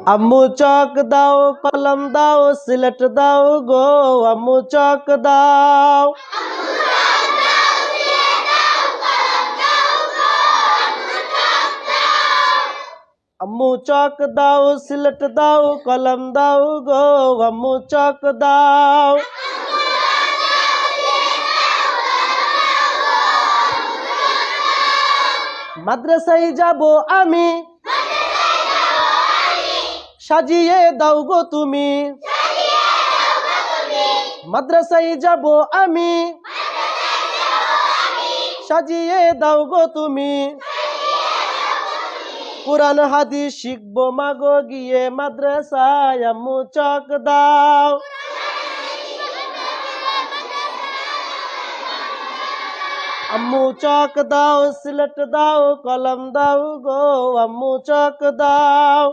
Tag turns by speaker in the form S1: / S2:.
S1: আম্মু চক দাও, কলম দাও, সিলেট দাও গো, আম্মু চক দাও। আম্মু চক দাও, সিলেট দাও, কলম দাও গো, আম্মু চক দাও। মাদ্রাসায় যাব আমি, সাজিয়ে দাও গো তুমি। মাদ্রাসায় যাব আমি, সাজিয়ে দাও গো তুমি। কুরআন হাদিস শিখবো মাগো গিয়ে মাদ্রাসায়, আম্মু চক দাও। আম্মু চক দাও, সিলেট দাও, কলম দাও গো, আম্মু চক দাও।